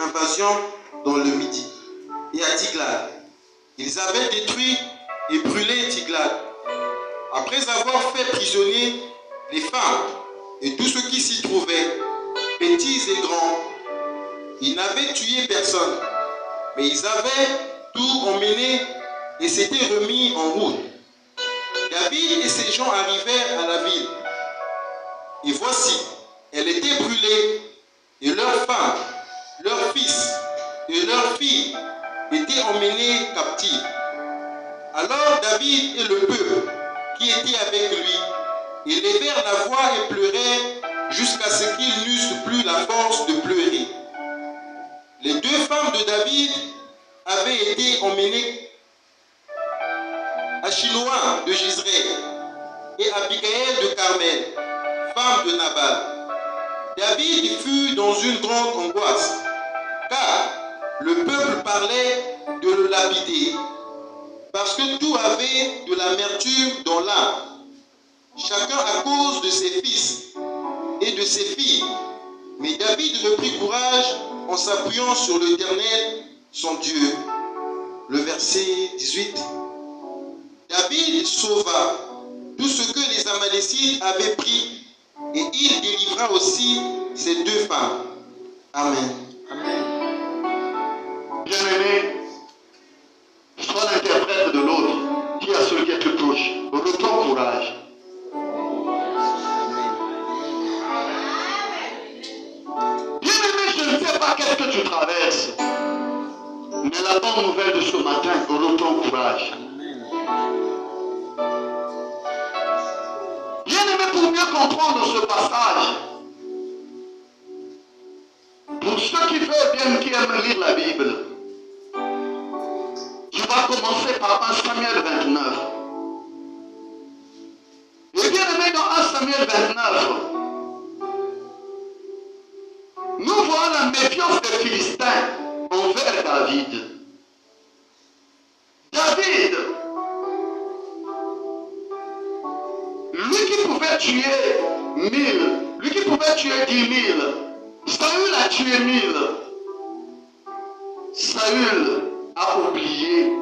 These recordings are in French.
invasion dans le Midi et à Tiglath. Ils avaient détruit et brûlé Tiglath. Après avoir fait prisonnier les femmes et tous ceux qui s'y trouvaient, petits et grands, ils n'avaient tué personne, mais ils avaient tout emmené et s'étaient remis en route. David et ses gens arrivèrent à la ville. Et voici, elle était brûlée, et leurs femmes, leurs fils et leurs filles étaient emmenés captifs. Alors David et le peuple qui était avec lui élevèrent la voix et pleurèrent jusqu'à ce qu'ils n'eussent plus la force de pleurer. Les deux femmes de David avaient été emmenées, Achinoam de Jezreel et Abigaël de Carmel, femme de Nabal. David fut dans une grande angoisse, car le peuple parlait de le lapider, parce que tout avait de l'amertume dans l'âme, chacun à cause de ses fils et de ses filles. Mais David reprit courage en s'appuyant sur l'Éternel, son Dieu. Le verset 18. David sauva tout ce que les Amalécites avaient pris, et il délivra aussi ces deux femmes. Amen. Amen. Bien-aimé, sois l'interprète de l'autre. Dis à celui qui est plus proche, reprends courage. Bien-aimé, je ne sais pas qu'est-ce que tu traverses, mais la bonne nouvelle de ce matin, reprends courage. Bien-aimé, pour mieux comprendre ce passage, pour ceux qui veulent bien, qui aiment lire la Bible, tu vas commencer par 1 Samuel 29. Et bien aimé, dans 1 Samuel 29, nous voyons la méfiance des Philistins envers David. David, lui qui pouvait tuer 1000, lui qui pouvait tuer 10 000, Saül a tué 1000. Saül a oublié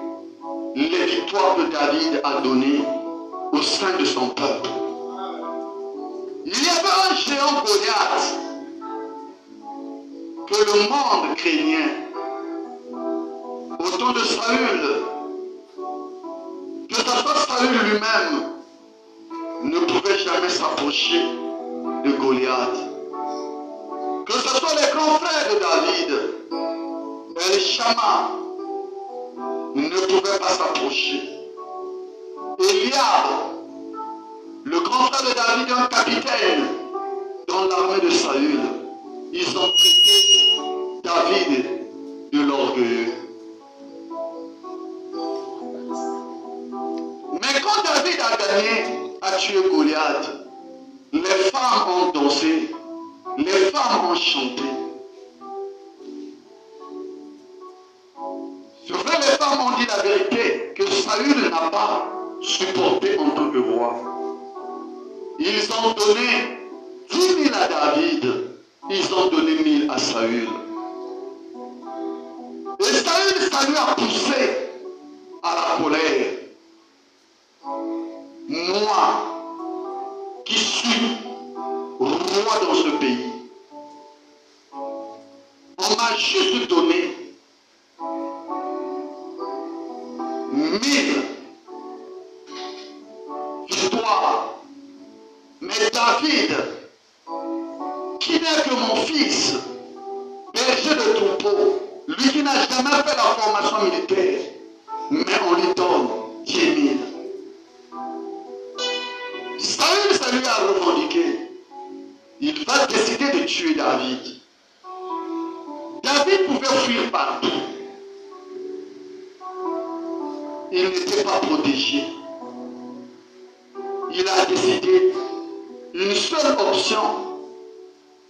les victoires que David a données au sein de son peuple. Il y avait un géant Goliath que le monde craignait. Au temps de Saül, que ce soit Saül lui-même ne pouvait jamais s'approcher de Goliath. Que ce soit les grands frères de David, El-Shama, ne pouvaient pas s'approcher. Eliab, le grand frère de David, un capitaine dans l'armée de Saül, ils ont traité David de l'orgueilleux. Mais quand David a gagné, a tué Goliath, les femmes ont dansé, les femmes ont chanté. C'est vrai, les femmes ont dit la vérité, que Saül n'a pas supporté en tant que roi. Ils ont donné 10 000 à David, ils ont donné 1000 à Saül. Et Saül, ça lui a poussé à la colère. Moi, qui suis roi dans ce pays, on m'a juste donné 1000 victoires. Mais David, qui n'est que mon fils, berger de troupeau, lui qui n'a jamais fait la formation militaire, mais on lui donne 10 000. Saül, ça lui a revendiqué. Il va décider de tuer David. David pouvait fuir partout. Il n'était pas protégé. Il a décidé une seule option.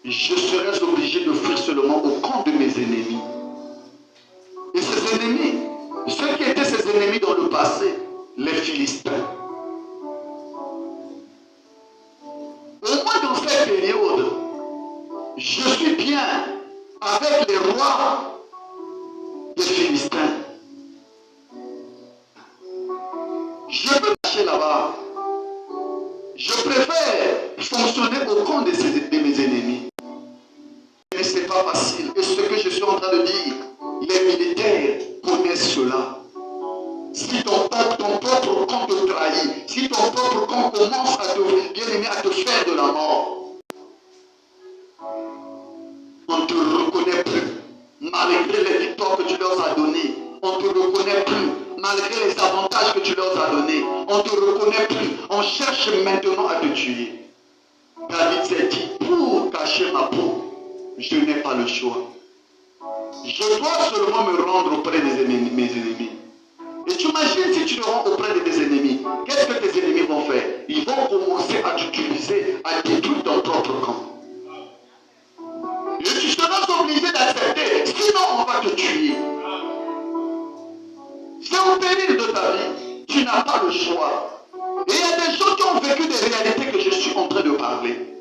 Je serais obligé de fuir seulement au camp de mes ennemis. Et ses ennemis, ceux qui étaient ses ennemis dans le passé, les Philistins. Au moins dans cette période, je suis bien avec les rois roi des Philistins. Je peux marcher là-bas. Je préfère fonctionner au compte de mes ennemis. Mais ce n'est pas facile. Et ce que je suis en train de dire, les militaires connaissent cela. Si ton propre camp te trahit, si ton propre camp commence à te faire de la mort, on ne te reconnaît plus. Malgré les victoires que tu leur as données, on ne te reconnaît plus. Malgré les avantages que tu leur as donnés, on ne te reconnaît plus. On cherche maintenant à te tuer. David s'est dit, pour cacher ma peau, je n'ai pas le choix. Je dois seulement me rendre auprès de mes ennemis. Et tu imagines si tu te rends auprès de tes ennemis, qu'est-ce que tes ennemis vont faire? Ils vont commencer à t'utiliser, à détruire ton propre camp. Et tu seras obligé d'accepter, sinon on va te tuer. C'est au péril de ta vie, tu n'as pas le choix. Et il y a des gens qui ont vécu des réalités que je suis en train de parler.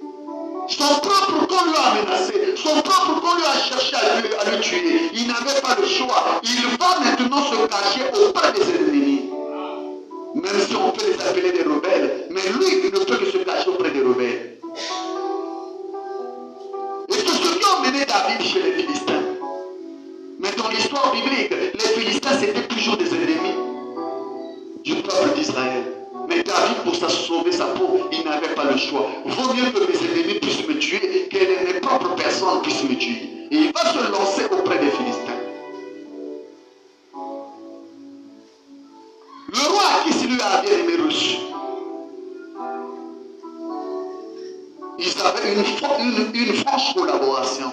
Son propre corps lui a menacé, son propre corps lui a cherché à le tuer. Il n'avait pas le choix. Il va maintenant se cacher auprès de ses ennemis. Même si on peut les appeler des rebelles, mais lui, il ne peut que se cacher auprès des rebelles. Et c'est ce qui a mené David chez les Philistins. Mais dans l'histoire biblique, les Philistins c'était toujours des ennemis du peuple d'Israël. Mais David, pour sauver sa peau, il n'avait pas le choix. Vaut mieux que mes ennemis puissent me tuer que mes propres personnes puissent me tuer. Et il va se lancer auprès des Philistins. Le roi Akis lui a bien aimé reçu. Ils avaient une franche collaboration.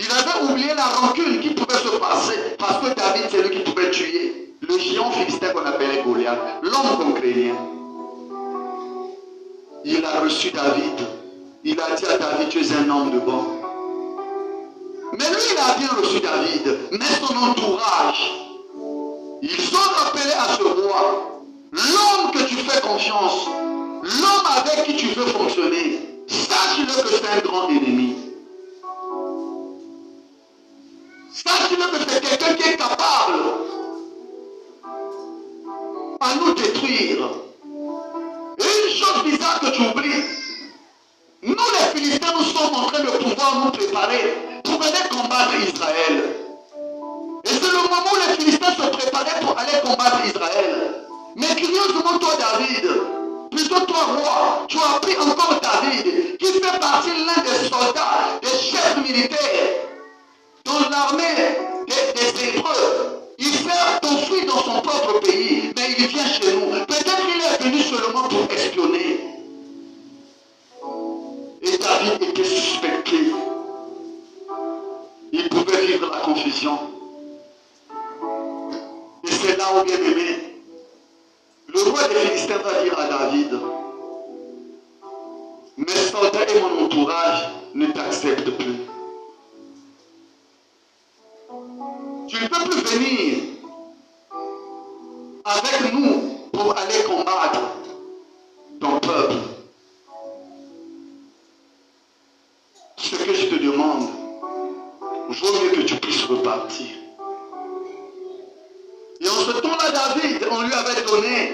Il avait oublié la rancune qui pouvait se passer parce que David, c'est lui qui pouvait tuer le géant philistin qu'on appelait Goliath, l'homme qu'on craignait. Il a reçu David. Il a dit à David, tu es un homme de bon. Mais lui, il a bien reçu David. Mais son entourage, ils ont rappelé à ce roi, l'homme que tu fais confiance, l'homme avec qui tu veux fonctionner, sache-le que c'est un grand ennemi. Sache-le que c'est quelqu'un qui est capable à nous détruire. Et une chose bizarre que tu oublies, nous les Philistins, nous sommes en train de pouvoir nous préparer pour aller combattre Israël. Et c'est le moment où les Philistins se préparaient pour aller combattre Israël. Mais curieusement, toi David, plutôt toi roi, tu as pris encore David, qui fait partie l'un des soldats, des chefs militaires, dans l'armée des Hébreux. Il fait t'offrir dans son propre pays, mais il vient chez nous. Peut-être qu'il est venu seulement pour espionner. Et David était suspecté. Il pouvait vivre la confusion. Et c'est là où, bien aimé, le roi des Philistins va dire à David, mes soldats et mon entourage ne t'acceptent plus. Tu ne peux plus venir avec nous pour aller combattre ton peuple. Ce que je te demande, vaut mieux que tu puisses repartir. Et en ce temps-là, David, on lui avait donné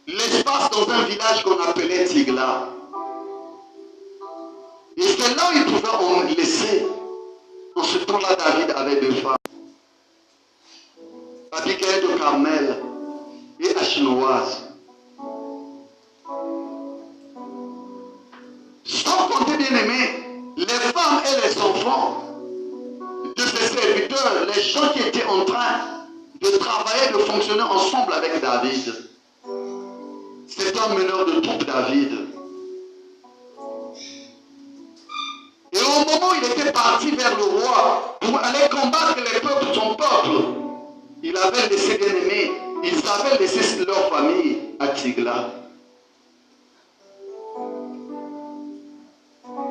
l'espace dans un village qu'on appelait Tigla. Et c'est là où il pouvait en laisser. En ce temps-là, David avait deux femmes. Abigail de Carmel et Achinoise. Sans compter, bien aimé, les femmes et les enfants de ses serviteurs, les gens qui étaient en train de travailler, de fonctionner ensemble avec David. C'est un meneur de troupes, David. Et au moment où il était parti vers le roi pour aller combattre les peuples de son peuple, il avait laissé bien aimé, ils avaient laissé leur famille à Tigla.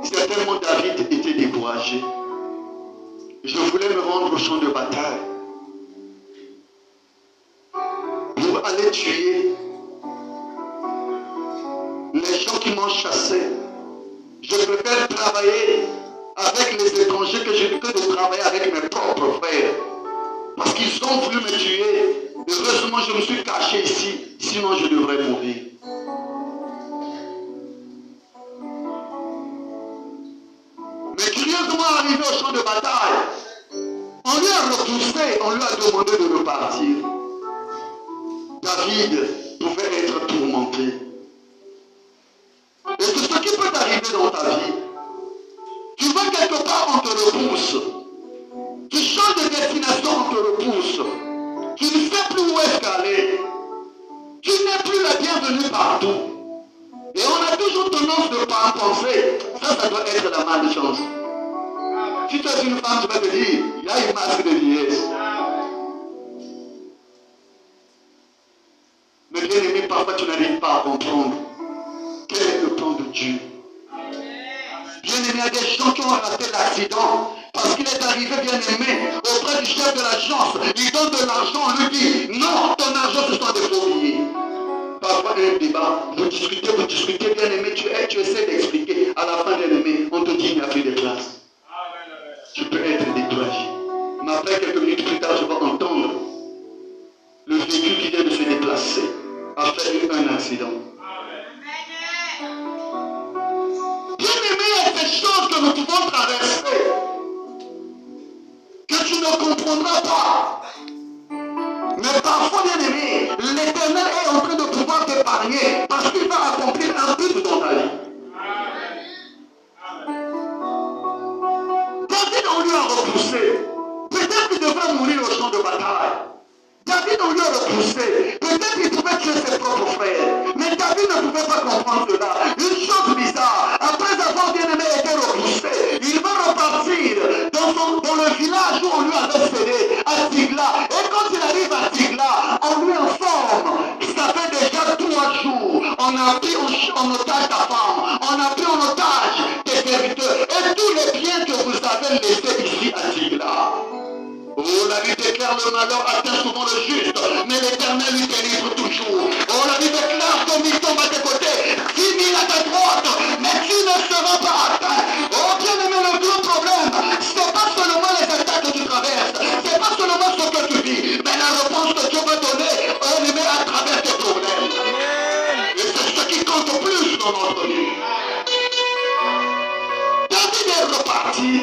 Certainement David était découragé. Je voulais me rendre au champ de bataille pour aller tuer les gens qui m'ont chassé Je préfère travailler avec les étrangers que de travailler avec mes propres frères. Parce qu'ils ont voulu me tuer. Heureusement, je me suis caché ici. Sinon, je devrais mourir. Mais curieusement, arrivé au champ de bataille, on lui a repoussé, on lui a demandé de repartir. David pouvait être tourmenté. Et c'est ce qui peut t'arriver dans ta vie. Tu vas quelque part, on te repousse. Tu changes de destination, on te repousse. Tu ne sais plus où est-ce qu'aller. Tu n'es plus la bienvenue partout. Et on a toujours tendance de ne pas en penser. Ça doit être la malchance. Si tu es une femme, tu vas te dire, il y a une masque de vieillesse. Mais bien aimé, parfois tu n'arrives pas à comprendre quel est le plan de Dieu. Bien aimé, il y a des gens qui ont raté l'accident parce qu'il est arrivé, bien aimé, auprès du chef de l'agence. Il donne de l'argent, on lui dit, non, ton argent, ce sont des faux billets. Parfois, il y a un débat, vous discutez, bien aimé, tu essaies d'expliquer. À la fin, bien aimé, on te dit, il n'y a plus de place. Tu peux être découragé. Mais après, quelques minutes plus tard, je vais entendre le véhicule qui vient de se déplacer a fait un accident. Bien aimé, il y a des choses que nous pouvons traverser que tu ne comprendras pas. Mais parfois, bien aimé, l'Éternel est en train de pouvoir t'épargner parce qu'il va accomplir un but dans ta vie. David, on lui a repoussé. Peut-être qu'il devrait mourir au champ de bataille. David, on lui a repoussé. Peut-être qu'il pouvait tuer ses propres frères. Mais David ne pouvait pas comprendre cela. Une chose bizarre, après avoir bien aimé été repoussé, il va repartir dans le village où on lui avait cédé, à Tigla. Et quand il arrive à Tigla, on lui informe. Ça fait déjà 3 jours. On a pris en otage ta femme. On a pris en otage tes serviteurs. Et tous les biens que vous avez laissés ici à Tigla. Oh, la vie déclare le malheur atteint souvent le juste, mais l'Éternel lui délivre toujours. Oh, la vie déclare que 1000 tombent à tes côtés, 10 000 à ta droite, mais tu ne seras pas atteint. Oh, bien aimé, le gros problème, ce n'est pas seulement les attaques que tu traverses, ce n'est pas seulement ce que tu vis, mais la réponse que Dieu va donner, oh, aimé, à travers tes problèmes. Et c'est ce qui compte plus dans notre vie. David est reparti.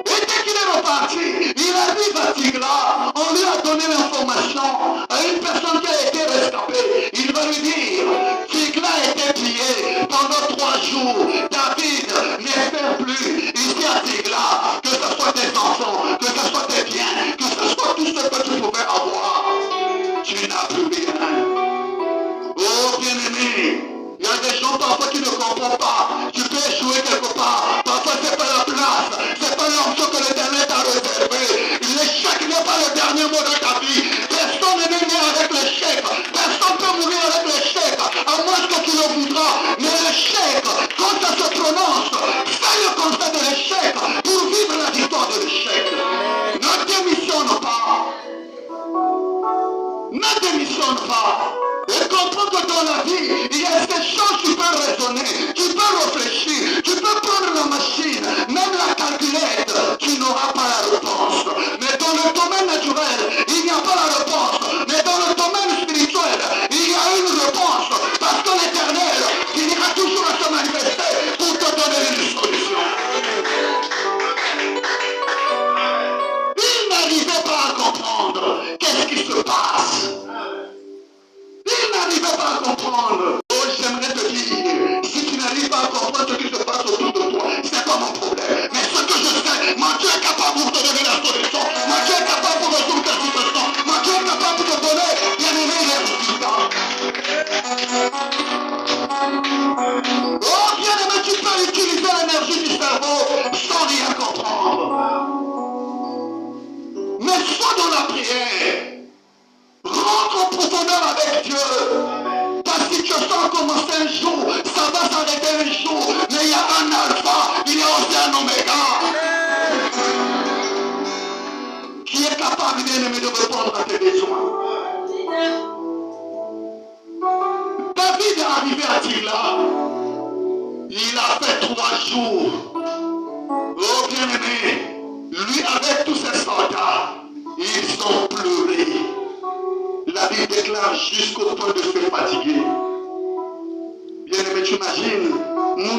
Et dès qu'il est reparti, il arrive à Tigla, on lui a donné l'information à une personne qui a été rescapée. Il va lui dire, Tigla a été pillé pendant 3 jours. David n'espère plus ici à Tigla, que ce soit tes enfants, que ce soit tes biens, que ce soit tout ce que tu pouvais avoir. Tu n'as plus rien. Oh bien-aimé, il y a des gens parfois qui ne comprennent pas. Tu peux échouer quelque part. Parfois c'est pas la place. C'est pas l'option que l'Éternel t'a réservé. L'échec n'est pas le dernier mot de ta vie. Personne n'est né avec l'échec. Personne ne peut mourir avec l'échec. À moins que tu le voudras. Mais l'échec, quand ça se prononce, fais le constat de l'échec pour vivre la victoire de l'échec. Ne démissionne pas. Ne démissionne pas. Et comprends que dans la vie, il y a ces choses, tu peux raisonner, tu peux réfléchir, tu peux prendre la machine, même la calculette, tu n'auras pas la réponse. Mais dans le domaine naturel, il n'y a pas la réponse. Mais dans le domaine spirituel, il y a une réponse. Parce que l'Éternel finira toujours à se manifester pour te donner une solution. Il n'arrivait pas à comprendre qu'est-ce qui se passe. Il n'arrivait pas à comprendre. Oh, j'aimerais te dire, si tu n'arrives pas à comprendre ce qui se passe autour de toi, c'est pas mon problème. Mais ce que je sais, mon Dieu est capable pour te donner la solution. Mon Dieu est capable pour résoudre ta situation. Mon Dieu est capable pour te donner, bien aimé, les résultats. Oh, bien aimé, tu peux utiliser l'énergie du cerveau sans rien comprendre. Mais sois dans la prière. Rentre en profondeur avec Dieu. Ta situation a commencé un jour, ça va s'arrêter un jour, mais il y a un alpha, il y a aussi un oméga. Qui est capable, bien aimé, de répondre à tes besoins. David est arrivé à Tigla. Il a fait 3 jours, oh bien-aimé, lui avec tous ses soldats, ils ont pleuré. La Bible déclare jusqu'au point de se fatiguer. Bien-aimé, tu imagines,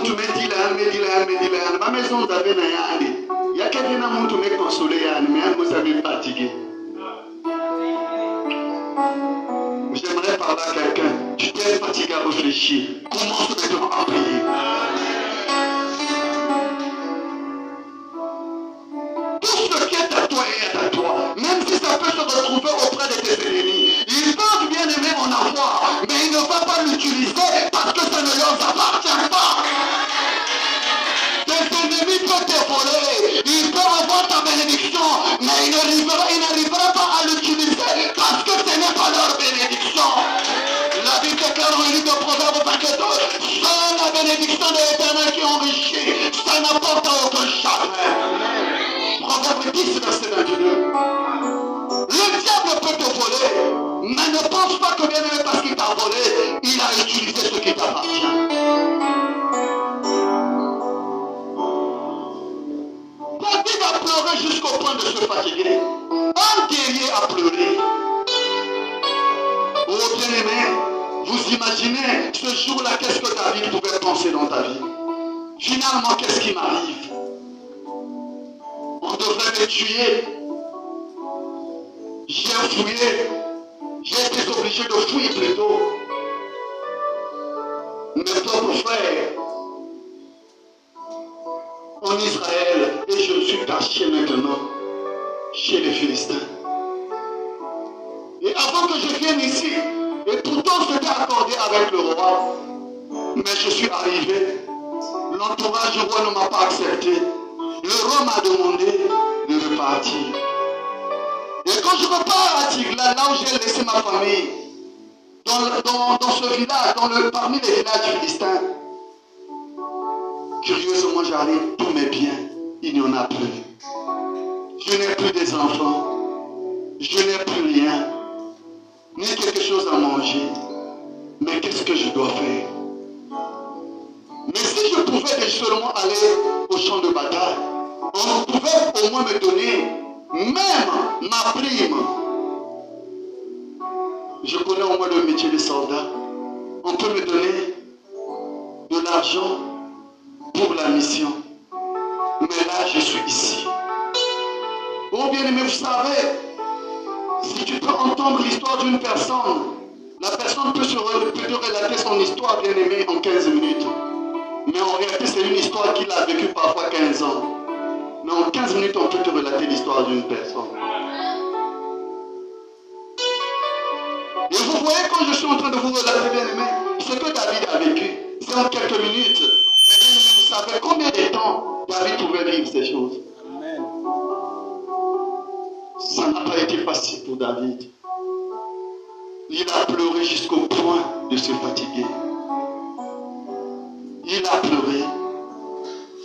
tu me dis là, ma maison d'avait il y a quelqu'un qui me consolé, mais vous avez fatigué. J'aimerais parler à quelqu'un, tu t'es fatigué à réfléchir, commence maintenant à prier. Tout ce qui est à toi est à toi, même si ça peut se retrouver auprès de tes ennemis. Ils peuvent bien aimer en avoir, mais ils ne vont pas l'utiliser parce que ça ne leur appartient pas. Tes ennemis peuvent te voler, ils peuvent avoir ta bénédiction, mais ils n'arriveraient pas à l'utiliser parce que ce n'est pas leur bénédiction. La Bible déclare dans le livre de Proverbes 22, seule la bénédiction de l'Éternel qui enrichit, ça n'apporte aucun chagrin. Proverbe 10, verset 22. Le diable peut te voler, mais ne pense pas que bien aimé parce qu'il t'a volé, il a utilisé ce qui t'appartient. David a pleuré jusqu'au point de se fatiguer. Un guerrier a pleuré. Oh bien-aimé, vous imaginez ce jour-là, qu'est-ce que David pouvait penser dans ta vie? Finalement, qu'est-ce qui m'arrive? On devrait me tuer. J'ai fouillé. J'ai été obligé de fouiller plutôt. Mes propres frères en Israël, et je me suis caché maintenant chez les Philistins. Et avant que je vienne ici, et pourtant c'était accordé avec le roi, mais je suis arrivé. L'entourage du roi ne m'a pas accepté. Le roi m'a demandé de repartir. Et quand je repars à Tigla, là où j'ai laissé ma famille, dans ce village, parmi les villages philistins, curieusement j'arrive, tous mes biens, il n'y en a plus. Je n'ai plus des enfants, je n'ai plus rien, ni quelque chose à manger. Mais qu'est-ce que je dois faire? Mais si je pouvais seulement aller au champ de bataille, on pouvait au moins me donner même ma prime. Je connais au moins le métier de soldat. On peut me donner de l'argent pour la mission. Mais là, je suis ici. Oh bien-aimé, vous savez, si tu peux entendre l'histoire d'une personne, la personne peut te relater son histoire, bien-aimé, en 15 minutes. Mais en réalité, c'est une histoire qu'il a vécue parfois 15 ans. Mais en 15 minutes, on peut te relater l'histoire d'une personne. Et vous voyez, quand je suis en train de vous relater, bien-aimé, ce que David a vécu, c'est en quelques minutes. Mais bien-aimé, vous savez combien de temps David pouvait vivre ces choses? Amen. Ça n'a pas été facile pour David. Il a pleuré jusqu'au point de se fatiguer. Il a pleuré.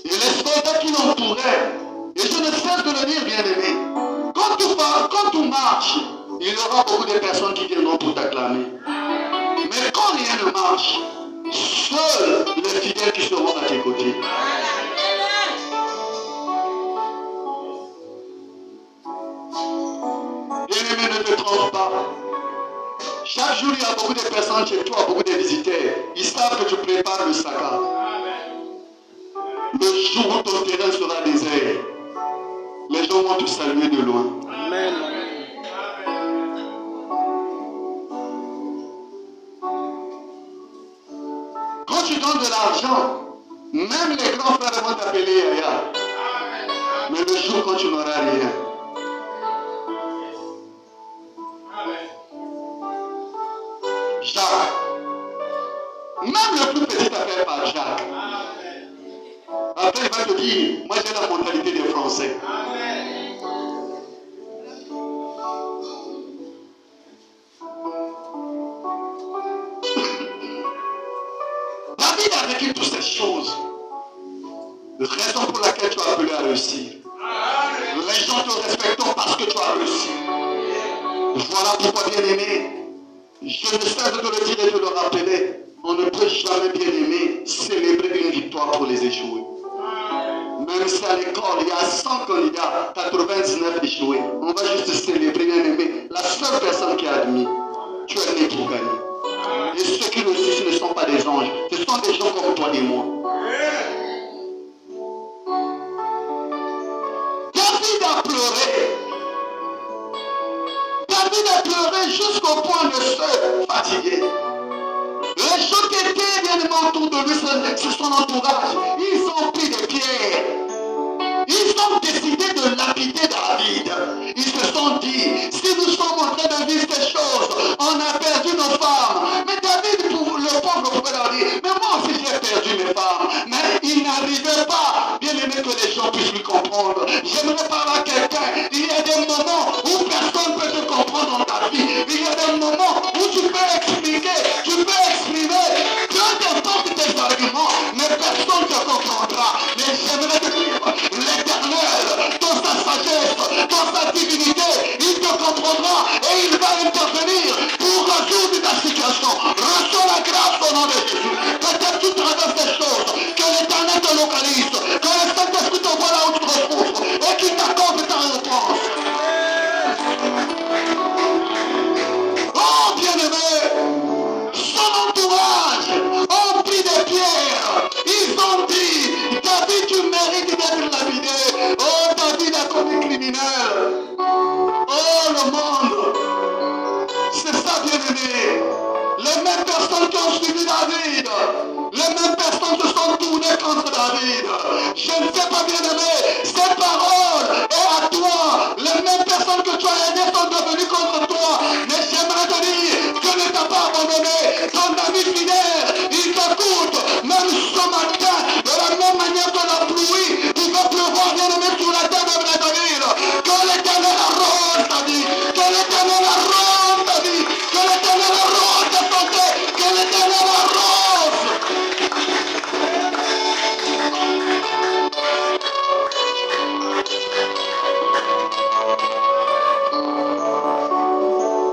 Et les soldats qui l'entouraient, et je ne cesse de le dire, bien-aimé, quand tu marches, il y aura beaucoup de personnes qui viendront pour t'acclamer. Mais quand rien ne marche, seuls les fidèles qui seront à tes côtés. Bien-aimé, ne te trompe pas. Chaque jour, il y a beaucoup de personnes chez toi, beaucoup de visiteurs. Ils savent que tu prépares le saccard. Le jour où ton terrain sera désert, les gens vont te saluer de loin. Amen. Quand tu donnes de l'argent, même les grands frères vont t'appeler Yaya. Mais le jour quand tu n'auras rien, Jacques, même le plus petit appelle par Jacques. Après, il va te dire, moi j'ai la mentalité des Français. David a vécu toutes ces choses. Raison pour laquelle tu as appelé à réussir. Les gens te respectent parce que tu as réussi. Voilà pourquoi, bien aimé, je ne cesse de le dire et de le rappeler, on ne peut jamais, bien aimé, célébrer une victoire pour les échouer. à l'école, il y a 100 candidats, 99 échoués. On va juste célébrer, bien aimé. La seule personne qui a admis, tu es né pour gagner. Et ceux qui le disent, ce ne sont pas des anges, ce sont des gens comme toi et moi. David a pleuré. David a pleuré jusqu'au point de se fatiguer. Les gens qui étaient bien aimés autour de lui, c'est son entourage. Ils ont pris des pierres. Ils ont décidé de lapider David. Ils se sont dit, si nous sommes en train de vivre ces choses, on a perdu nos femmes. Mais David, le pauvre, pouvait leur dire, mais moi aussi j'ai perdu mes femmes. Mais il n'arrivait pas, bien aimé, que les gens puissent lui comprendre. J'aimerais parler à quelqu'un. Il y a des moments où personne ne peut te comprendre dans ta vie. Il y a des moments où tu peux expliquer, tu peux exprimer, peu importe tes arguments, mais personne ne te comprendra. Mais j'aimerais te dire, l'Éternel, dans sa sagesse, dans sa divinité, il te comprendra et il va intervenir pour résoudre ta situation. Reçois la grâce au nom de Jésus. Peut-être tu traverses des choses, que l'Éternel te localise, que le Saint-Esprit te voit là où tu te retrouves et qu'il t'accorde ta réponse. Oh bien-aimé, son entourage ont pris des pierres. Ils ont dit, David, tu mérites d'être lapidé. Oh, David a commis criminel. Oh, le monde. C'est ça, bien-aimé. Les mêmes personnes qui ont suivi David, les mêmes personnes se sont tournées contre David. Je ne sais pas, bien-aimé, cette parole est à toi. Les mêmes personnes que tu as aidées sont devenues contre toi. Mais j'aimerais te dire, Dieu ne t'a pas abandonné. Ton ami fidèle, il t'écoute, même ce matin, de la même manière que la pluie, il va pleuvoir, bien-aimé, sur la terre de David. Que l'Éternel arrose ta vie, que l'Éternel arrose ta vie, que l'Éternel arrose ta santé, que l'Éternel arrose.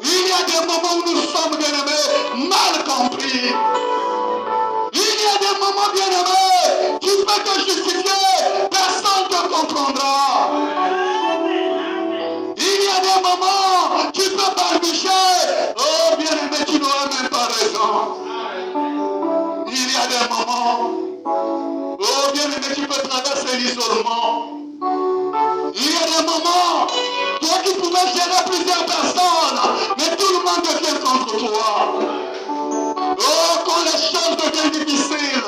Il y a des moments où nous sommes, bien-aimés, mal compris. Il y a des moments, bien-aimés, tu peux te justifier, personne ne te comprendra. Il y a des moments, tu peux balbutier. Oh, bien-aimé, tu n'auras même pas raison. Il y a des moments, oh, bien-aimé, tu peux traverser l'isolement. Il y a des moments, toi qui pouvais gérer plusieurs personnes, mais tout le monde devient contre toi. Oh, quand les choses deviennent difficiles,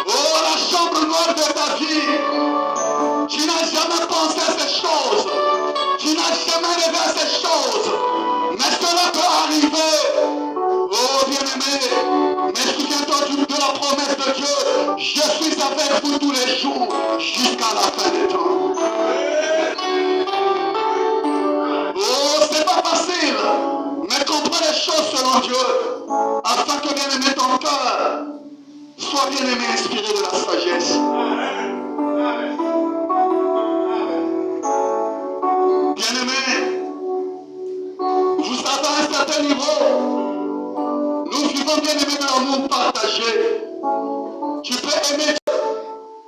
oh, la chambre noire de ta vie, tu n'as jamais pensé à ces choses, tu n'as jamais rêvé à ces choses, mais cela peut arriver. Oh, bien-aimé, mais souviens-toi de la promesse de Dieu, je suis avec vous tous les jours, jusqu'à la fin des temps. Oh, c'est pas facile, mais comprends les choses selon Dieu, afin que bien-aimé ton cœur soit bien-aimé inspiré de la sagesse. Bien-aimé, vous savez à un certain niveau, nous vivons bien-aimé dans l'amour partagé. Tu peux aimer,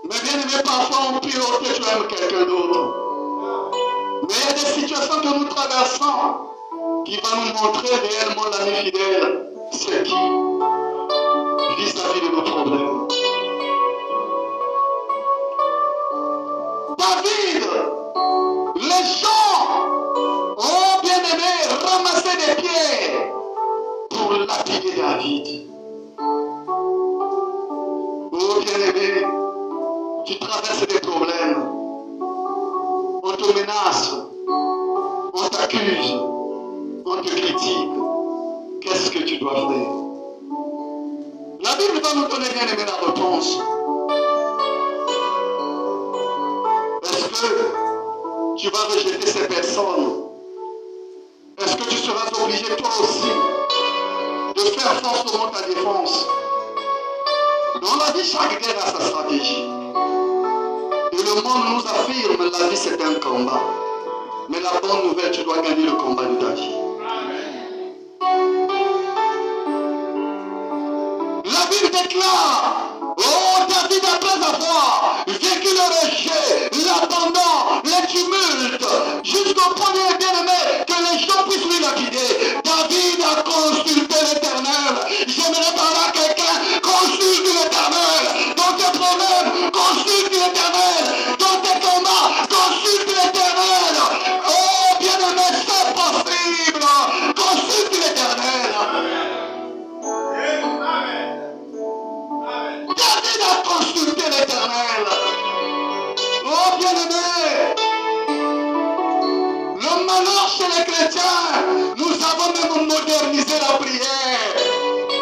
mais bien-aimé, parfois on pilote que tu aimes quelqu'un d'autre. Mais il y a des situations que nous traversons qui vont nous montrer réellement l'ami fidèle, c'est qui vis-à-vis de nos problèmes. David, les gens ont bien aimé ramasser des pierres pour lapider David. Oh bien aimé, tu traverses des problèmes. On te menace, on t'accuse, on te critique. Qu'est-ce que tu dois faire? La Bible va nous donner bien aimé la réponse. Est-ce que tu vas rejeter ces personnes? Est-ce que tu seras obligé toi aussi de faire forcément ta défense? Dans la vie, chaque guerre a sa stratégie. Et le monde nous affirme que la vie c'est un combat. Mais la bonne nouvelle, tu dois gagner le combat de ta vie. La Bible déclare, oh David, après avoir vécu le rejet, consulté l'Éternel. Oh bien-aimé, le malheur chez les chrétiens, nous avons même modernisé la prière.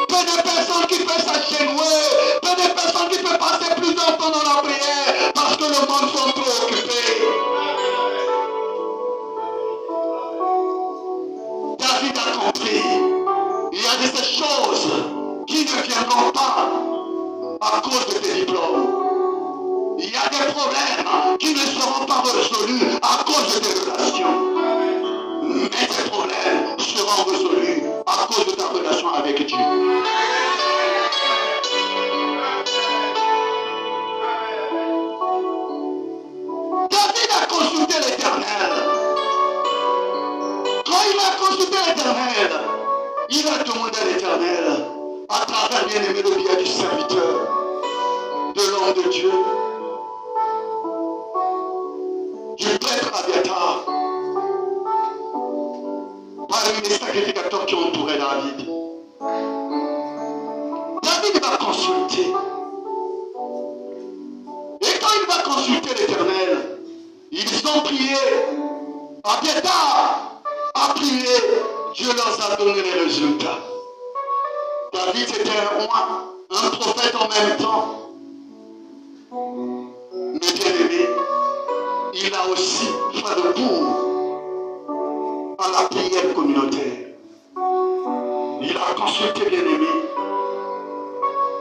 Peu de personnes qui peuvent s'agenouiller, peu de personnes qui peuvent passer plusieurs temps dans la prière parce que le monde sont trop occupés. David a compris, il y a de ces choses qui ne viendront pas à cause de tes diplômes. Il y a des problèmes qui ne seront pas résolus à cause de tes relations. Mais ces problèmes seront résolus à cause de ta relation avec Dieu. David a consulté l'Éternel. Quand il a consulté l'Éternel, il a demandé à l'Éternel, à travers bien-aimé le biais du serviteur, de l'homme de Dieu, du prêtre Abiathar, parmi les sacrificateurs qui entouraient David. David va consulter. Et quand il va consulter l'Éternel, ils ont prié. Abiathar a prié. Dieu leur a donné les résultats. David était un prophète en même temps. Mais bien aimé, il a aussi fait recours à la prière communautaire. Il a consulté bien-aimé.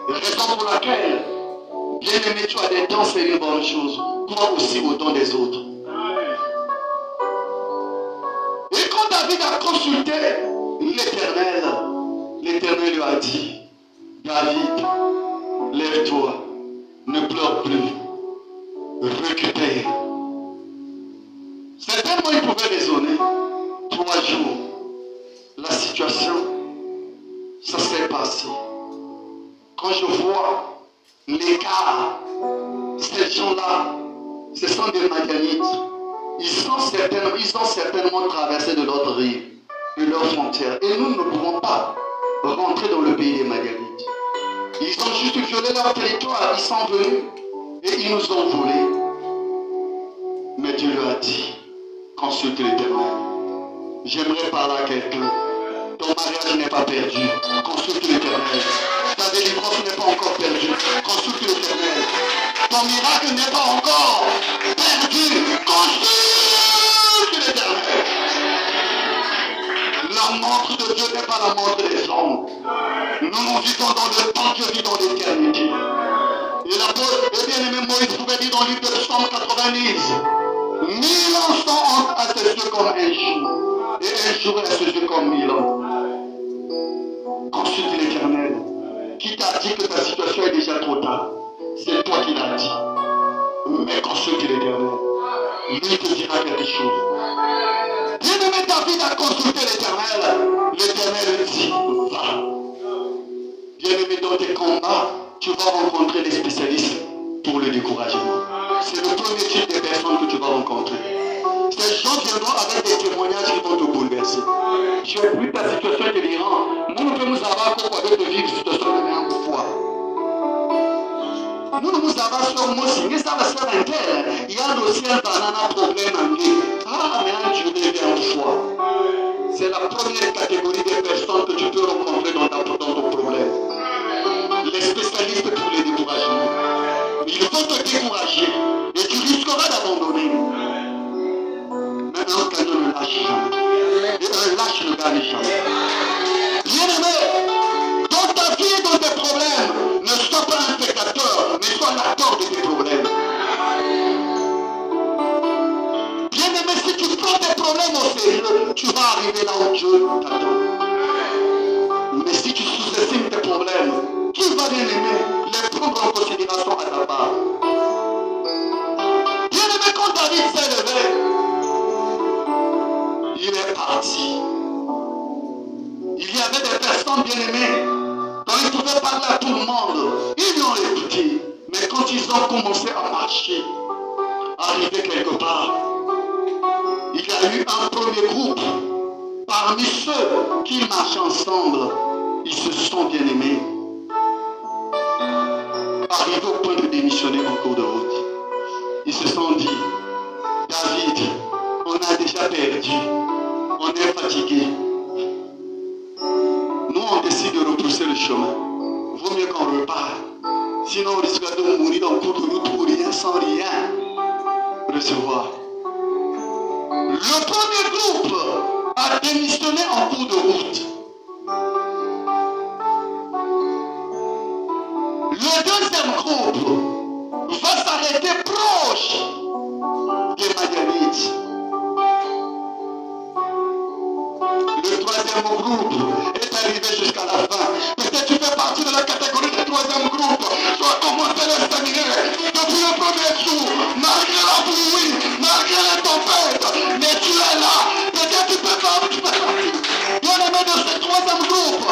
Raison pour laquelle, bien-aimé, tu as des dons, c'est une bonne chose. Crois aussi aux dons des autres. Et quand David a consulté l'Éternel, l'Éternel lui a dit, David, lève-toi, ne pleure plus, récupère. Certainement, il pouvait raisonner. 3 jours, la situation, ça s'est passé. Quand je vois l'écart, ces gens-là, ce sont des Madianites. Ils ont certainement traversé de l'autre rive, de leur frontière. Et nous ne pouvons pas rentrer dans le pays des Madianites. Ils ont juste violé leur territoire, ils sont venus et ils nous ont volés. Mais Dieu leur a dit, consulte l'Éternel. J'aimerais parler à quelqu'un. Ton mariage n'est pas perdu. Consulte l'Éternel. Ta délivrance n'est pas encore perdue. Consulte l'Éternel. Ton miracle n'est pas encore perdu. Consulte l'Éternel. La montre de Dieu n'est pas la montre des hommes. Nous vivons dans le temps, Dieu vit dans l'éternité. Et l'apôtre, bien-aimé Moïse pouvait dire dans le livre de Psaume 90, 1000 ans sont à ses yeux comme un jour, et un jour à ses yeux comme 1000 ans. Consulte l'Éternel, qui t'a dit que ta situation est déjà trop tard. C'est toi qui l'as dit. Mais consulte l'Éternel, lui te dira quelque chose. Bien-aimé David a consulté l'Éternel. L'Éternel lui dit, va. Bien-aimé, dans tes combats, tu vas rencontrer des spécialistes pour le découragement. C'est le premier type de personnes que tu vas rencontrer. Ces gens viendront avec des témoignages qui vont te bouleverser. Tu as vu ta situation et te diront, nous ne pouvons avoir qu'au poids de vivre situation de même foi. Nous avons sur moi, si nous avons sur un tel, il y a aussi un banana problème en vie. Ah, mais un Dieu devient foi. C'est la première catégorie de personnes que tu peux rencontrer dans ton problème. Les spécialistes pour les découragements. Ils vont te décourager et tu risqueras d'abandonner. Mais un canon ne lâche jamais. Et un lâche ne gagne jamais. Bien-aimé, dans ta vie et dans tes problèmes, ne sois pas un spectateur, mais sois l'acteur de tes problèmes. Bien-aimé, si tu prends tes problèmes au sérieux, tu vas arriver là où Dieu t'attend. Mais si tu sous-estimes tes problèmes, qui va bien aimer les prendre en considération à ta part? Bien aimé, quand David s'est levé, il est parti. Il y avait des personnes bien aimées dont il pouvait parler à tout le monde. Ils lui ont écouté. Mais quand ils ont commencé à marcher, arriver quelque part, il y a eu un premier groupe. Parmi ceux qui marchaient ensemble, ils se sont bien aimés. arrivés au point de démissionner en cours de route. Ils se sont dit, David, on a déjà perdu, on est fatigué. Nous, on décide de repousser le chemin. Vaut mieux qu'on repart. Sinon, on risque de mourir en cours de route pour rien, sans rien recevoir. Le premier groupe a démissionné en cours de route. Le deuxième groupe va s'arrêter proche des Madianites. Le troisième groupe est arrivé jusqu'à la fin. Peut-être tu fais partie de la catégorie du troisième groupe. Tu as commencé le séminaire depuis le premier jour, malgré la pluie, malgré les tempêtes, mais tu es là. Peut-être tu fais partie. Bien-aimé de ce troisième groupe.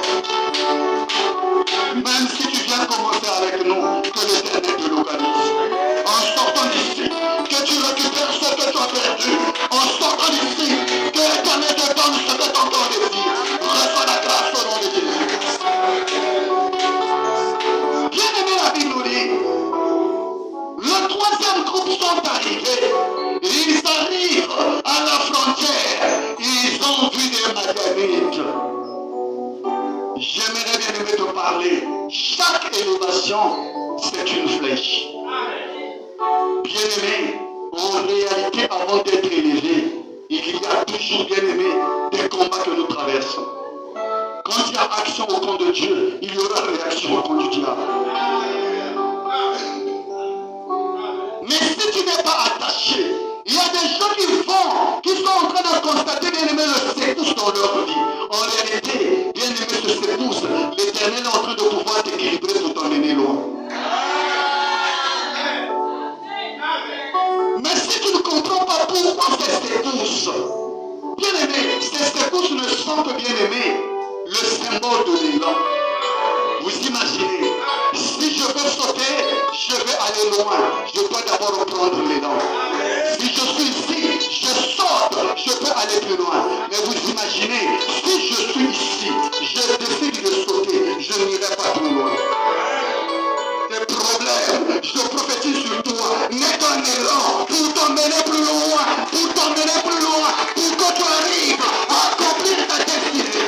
Même si tu viens commencer avec nous, que l'Éternel te localise. En sortant d'ici, que tu récupères ce que tu as perdu. En sortant d'ici, que l'Éternel te donne ce que ton corps désire. Reçois la grâce au nom de Jésus. Bien aimé, la Bible nous dit, le troisième groupe sont arrivés. Ils arrivent à la frontière. Ils ont vu des Madianites. J'aimerais bien aimer te parler. Chaque élévation, c'est une flèche. Bien aimé, en réalité, avant d'être élevé, il y a toujours, bien aimé, des combats que nous traversons. Quand il y a action au camp de Dieu, il y aura réaction au camp du diable. Mais si tu n'es pas attaché, il y a des gens qui sont en train de constater, bien aimé, le secousse dans leur vie. En réalité, bien aimé, ce secousse, l'Éternel est en train de pouvoir t'équilibrer pour t'emmener loin. Mais si tu ne comprends pas pourquoi ces secousses, bien aimé, ces secousses ne sont que, bien aimé, le symbole de l'élan. Vous imaginez, si je veux sauter, je vais aller loin. Je dois d'abord reprendre l'élan. Si je suis ici, je saute, je peux aller plus loin. Mais vous imaginez, si je suis ici, je décide de sauter, je n'irai pas plus loin. Tes problèmes, je prophétise sur toi, n'est qu'un élan pour t'emmener plus loin, pour que tu arrives à accomplir ta destinée.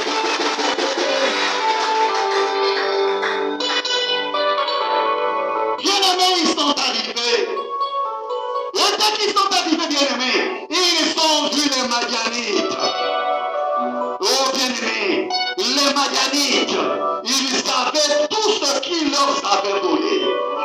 Bien-aimés, ils sont arrivés. Et dès qu'ils sont arrivés, bien-aimés, ils ont vu les Madianites. Oh, bien-aimés, les Madianites, ils savaient tout ce qui leur avait volé.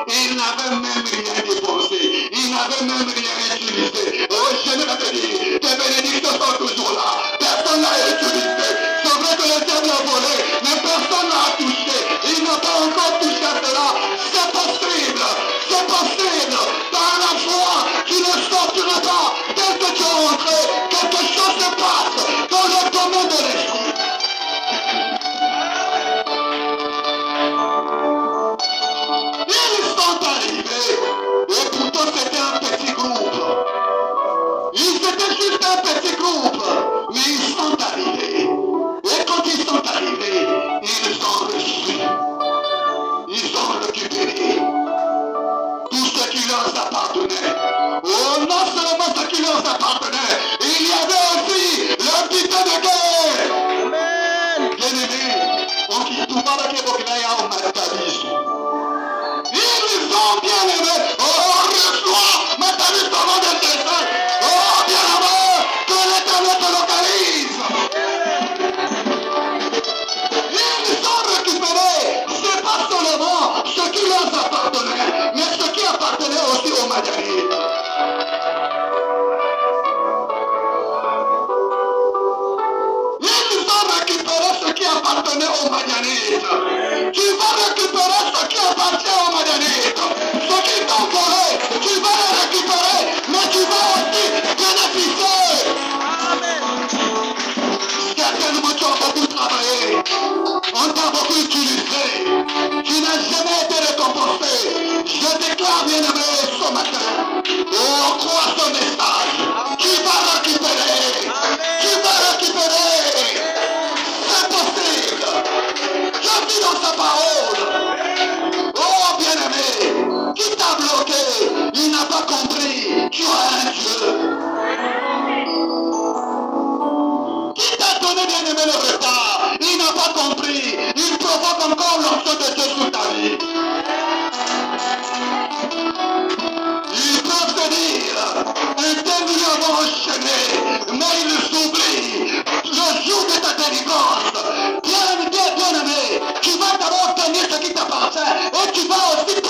Ils n'avaient même rien dépensé. Ils n'avaient même rien utilisé. Oh, je ne l'avais dit, tes bénédictions sont toujours là. Personne n'a utilisé. C'est vrai que le diable a volé, mais personne n'a touché. Il n'a pas encore touché à cela. C'est possible. C'est possible. Dans la foi, tu ne sortiras pas. Dès que tu es rentré, quelque chose se passe dans le domaine de l'esprit. Ils sont arrivés. Et pourtant c'était un petit groupe. Ils étaient juste un petit groupe. Mais ils sont arrivés. Et quand ils sont arrivés, ils ont reçu. Ils ont récupéré tout ce qui leur appartenait. Oh, non seulement ce qui leur appartenait, il y avait aussi le butin de guerre. Amen. Bien-aimé, on dit tout pas que Boglaya au Matalis. Ils ont bien aimé. Oh, reçois Matalis au nom de Jésus. Oh, bien-aimé, que l'Éternel te localise. Ils ont récupéré, c'est pas seulement ce qui leur appartenait, mais ce qui appartenait aussi aux Madianites. Ils ont récupéré ce qui appartenait aux Madianites. Tu vas récupérer ce qui appartient aux Madianites. Ce qui t'ont volé, tu vas les récupérer, mais tu vas aussi bénéficier. Certainement tu as beaucoup travaillé, on t'a beaucoup utilisé, tu n'as jamais été récompensé. Je déclare, bien-aimé, ce matin, oh, crois ce message, tu vas récupérer, tu vas récupérer, c'est possible, je vis dans sa parole. Oh, bien-aimé,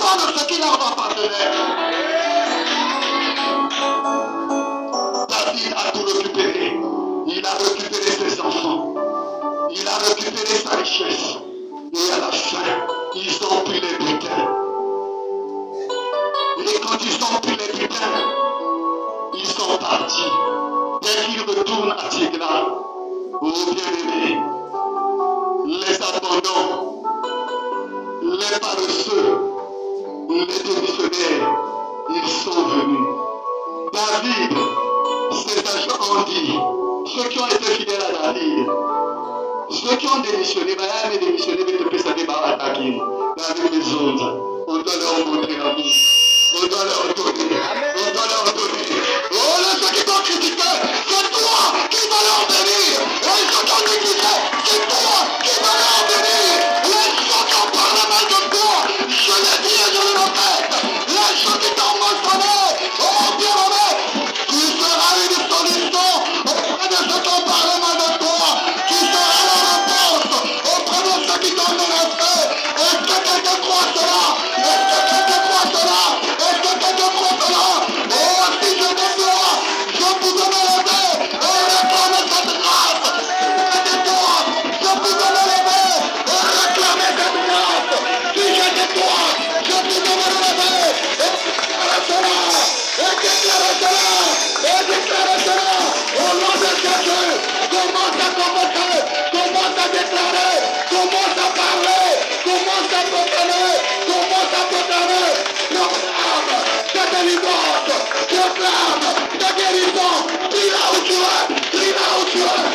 enfants de ce qui leur appartenait. David a tout récupéré. Il a récupéré ses enfants. Il a récupéré sa richesse. Et à la fin, ils ont pris les butins. Et quand ils ont pris les butins, ils sont partis. Dès qu'ils retournent à Tigla, oh bien-aimés, les abandons, les paresseux, les démissionnaires, ils sont venus. David, ses agents ont dit, ceux qui ont été fidèles à David, ceux qui ont démissionné, mais démissionné, mais te peser des baratakim. David les autres, on doit leur montrer l'amour. On doit leur donner. On doit leur donner. Oh, ceux qui t'ont critiqué, c'est toi qui vas leur bénir. Et ceux qui ont négligé, c'est toi qui vas leur bénir. Les gens qui ont parlé mal de toi, je l'ai dit et je le répète. Les gens qui t'ont mentionné, oh bien-aimé, tu seras une solution auprès de ceux qui ont parlé mal de toi. Tu seras la réponse auprès de ceux qui t'ont menacé. Est-ce que quelqu'un croit cela? Est-ce que quelqu'un croit cela? Est-ce que quelqu'un croit cela? Oh, si je déploie, je pouvais me lever et réclamer cette grâce. Si je déploie, je pouvais me lever et réclamer cette grâce. Si je déploie, je pouvais me lever et déclarer cela. Et déclarer cela. Et déclarer cela. Au nom de Jésus, commence à convoquer, commence à déclarer, commence à parler, commence à proclamer, commence à proclamer. Proclame ta délivrance, proclame ta guérison. Dis là où tu es, dis là où tu es.